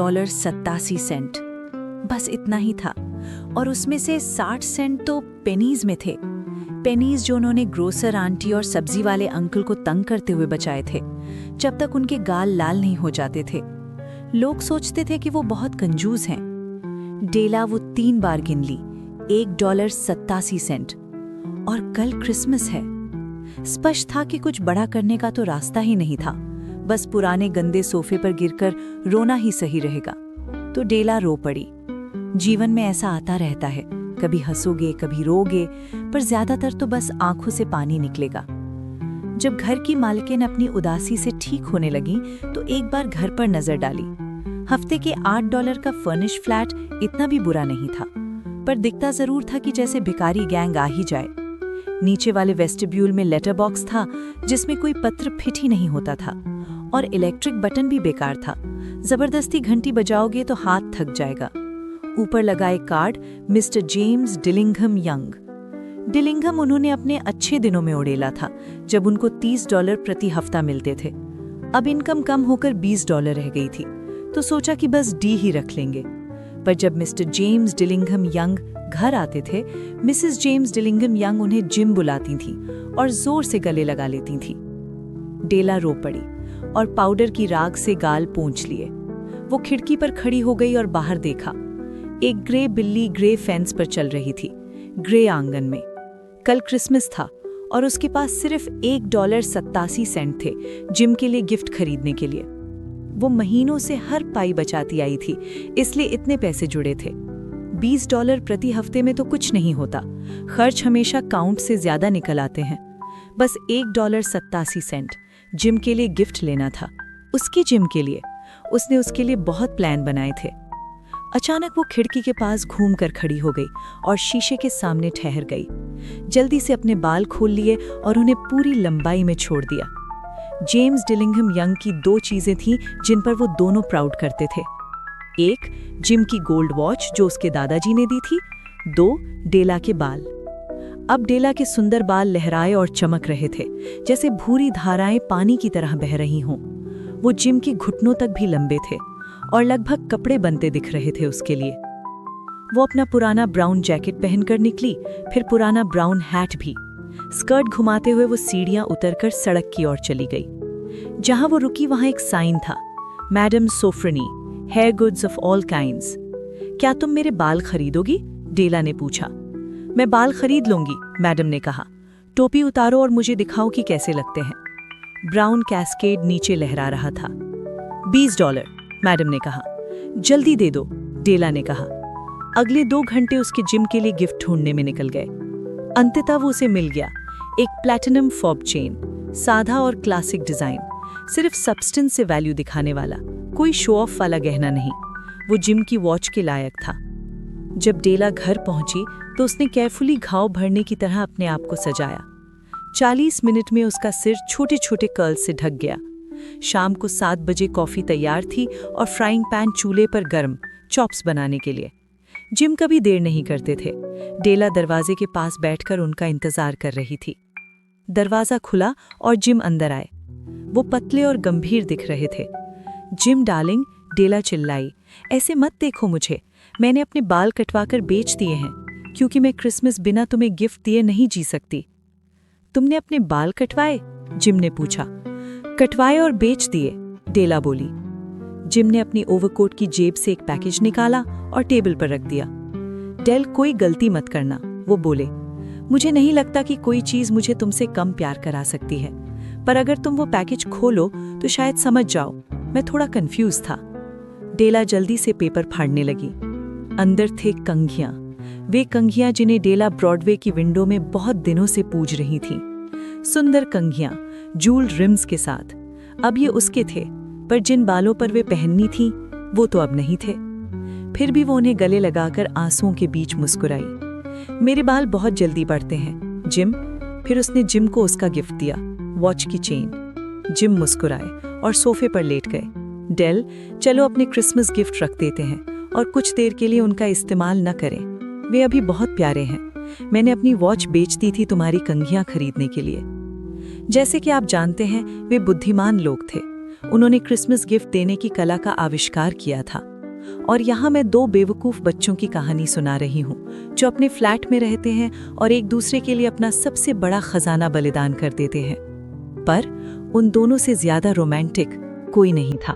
$1.87। बस इतना ही था, और उसमें से 60 सेंट तो पेनीज में थे। पेनीज जो उन्होंने ग्रोसर आंटी और सब्जी वाले अंकल को तंग करते हुए बचाए थे, जब तक उनके गाल लाल नहीं हो जाते थे। लोग सोचते थे कि वो बहुत कंजूस हैं। डेला वो 3 बार गिन ली, $1.87। और कल क्रिसमस है। स्पष्ट था कि कुछ बड़ा करने का तो रास्ता ही नहीं था, बस पुराने गंदे सोफे पर गिरकर रोना ही सही रहेगा। तो डेला रो पड़ी। जीवन में ऐसा आता रहता है, कभी हंसोगे कभी रोगे, पर ज्यादातर तो बस आंखों से पानी निकलेगा। जब घर की मालकिन अपनी उदासी से ठीक होने लगी तो एक बार घर पर नजर डाली। हफ्ते के $8 का फर्निश फ्लैट इतना भी बुरा नहीं था, पर दिखता जरूर था कि जैसे भिखारी गैंग आ ही जाए। नीचे वाले वेस्टिब्यूल में लेटर बॉक्स था जिसमें कोई पत्र फिट ही नहीं होता था, और इलेक्ट्रिक बटन भी बेकार था। जबरदस्ती घंटी बजाओगे तो हाथ थक जाएगा। ऊपर लगाए कार्ड मिस्टर जेम्स डिलिंघम यंग। डिलिंघम उन्होंने अपने अच्छे दिनों में उड़ेला था, जब उनको $30 प्रति हफ्ता मिलते थे। अब इनकम कम होकर $20 रह गई थी, तो सोचा कि बस डी ही रख लेंगे। पर जब मिस्टर जेम्स डिलिंघम यंग घर आते थे, मिसेस जेम्स डिलिंघम यंग उन्हें जिम बुलाती थीं और जोर से गले लगा लेती थीं। डेला रो पड़ी और पाउडर की राख से गाल पोंछ लिए। वो खिड़की पर खड़ी हो गई और बाहर देखा। एक ग्रे बिल्ली ग्रे फेंस पर चल रही थी, ग्रे आंगन में। कल क्रिसमस था और उसके पास सिर्फ $1.87 थे जिम के लिए गिफ्ट खरीदने के लिए। वो महीनों से हर पाई बचाती आई थी, इसलिए इतने पैसे जुड़े थे। $20 प्रति हफ्ते में तो कुछ नहीं होता, खर्च हमेशा काउंट से ज्यादा निकल आते हैं। बस $1.87 जिम के लिए गिफ्ट लेना था, उसकी जिम के लिए। उसने उसके लिए बहुत प्लान बनाए थे। अचानक वो खिड़की के पास घूमकर खड़ी हो गई और शीशे के सामने ठहर गई। जल्दी से अपने बाल खोल लिए और उन्हें पूरी लंबाई में छोड़ दिया। जेम्स डिलिंघम यंग की 2 चीजें थीं जिन पर वो दोनों प्राउड करते थे। एक, जिम की गोल्ड वॉच जो उसके दादाजी ने दी थी। 2, डेला के बाल। अब डेला के सुंदर बाल लहराए और चमक रहे थे, जैसे भूरी धाराएं पानी की तरह बह रही हों। वो जिम के घुटनों तक भी लंबे थे और लगभग कपड़े बनते दिख रहे थे उसके लिए। वो अपना पुराना ब्राउन जैकेट पहनकर निकली, फिर पुराना ब्राउन हैट भी। स्कर्ट घुमाते हुए वो सीढ़ियां उतरकर सड़क की ओर चली गई। जहां वो रुकी वहां एक साइन था, madam Sophronie, hair goods of all kinds. क्या तुम मेरे बाल खरीदोगी? डेला ने पूछा। मैं बाल खरीद लूंगी, मैडम ने कहा। टोपी उतारो और मुझे दिखाओ कि कैसे लगते हैं। ब्राउन कैस्केड नीचे लहरा रहा था। $20, मैडम ने कहा। जल्दी दे दो, डेला ने कहा। अगले 2 घंटे उसके जिम के लिए गिफ्ट ढूंढने में निकल गए। अंततः वो उसे मिल गया, एक प्लैटिनम फॉब चेन, सादा और क्लासिक डिजाइन, सिर्फ सब्सटेंस से वैल्यू दिखाने वाला, कोई शो ऑफ वाला गहना नहीं। वो जिम की वॉच के लायक था। जब डेला घर पहुंची तो उसने केयरफुली घाव भरने की तरह अपने आप को सजाया। 40 मिनट में उसका सिर छोटे छोटे कर्ल से ढक गया। शाम को 7 बजे कॉफी तैयार थी और फ्राइंग पैन चूल्हे पर गर्म, चॉप्स बनाने के लिए। जिम कभी देर नहीं करते थे। डेला दरवाजे के पास बैठकर उनका इंतजार कर रही थी। दरवाजा खुला और जिम अंदर आए। वो पतले और गंभीर दिख रहे थे। जिम डार्लिंग, डेला चिल्लाई, ऐसे मत देखो मुझे। मैंने अपने बाल कटवाकर बेच दिए हैं, क्योंकि मैं क्रिसमस बिना तुम्हें गिफ्ट दिए नहीं जी सकती। तुमने अपने बाल कटवाए? जिम ने पूछा। कटवाए और बेच दिए, डेला बोली। जिम ने अपनी ओवरकोट की जेब से एक पैकेज निकाला और टेबल पर रख दिया। डेल, कोई गलती मत करना, वो बोले। मुझे नहीं लगता कि कोई चीज मुझे तुमसे कम प्यार करा सकती है, पर अगर तुम वो पैकेज खोलो तो शायद समझ जाओ। मैं थोड़ा कंफ्यूज था। डेला जल्दी से पेपर फाड़ने लगी। अंदर थे कंघियां, वे कंघियां जिन्हें डेला ब्रॉडवे की विंडो में बहुत दिनों से पूज रही थीं। सुंदर कंघियां, जूल रिम्स के साथ। अब ये उसके थे, पर जिन बालों पर वे पहननी थीं, वो तो अब नहीं थे। फिर भी वो उन्हें गले लगाकर आंसुओं के बीच मुस्कुराई। मेरे बाल बहुत जल्दी बढ़ते हैं, जिम। फिर उसने जिम को उसका गिफ्ट दिया, वॉच की चेन। जिम मुस्कुराए और सोफे पर लेट गए। डेल, चलो अपने क्रिसमस गिफ्ट रख देते हैं और कुछ देर के लिए उनका इस्तेमाल न करें। वे अभी बहुत प्यारे हैं। मैंने अपनी वॉच बेच दी थी तुम्हारी कंघियां खरीदने के लिए। जैसे कि आप जानते हैं, वे बुद्धिमान लोग थे। उन्होंने क्रिसमस गिफ्ट देने की कला का आविष्कार किया था। और यहाँ मैं दो बेवकूफ़ बच्चों की कहानी सुना रही हूँ जो अपने फ्लैट में रहते हैं और एक दूसरे के लिए अपना सबसे बड़ा खजाना बलिदान कर देते हैं। पर उन दोनों से ज़्यादा रोमांटिक कोई नहीं था।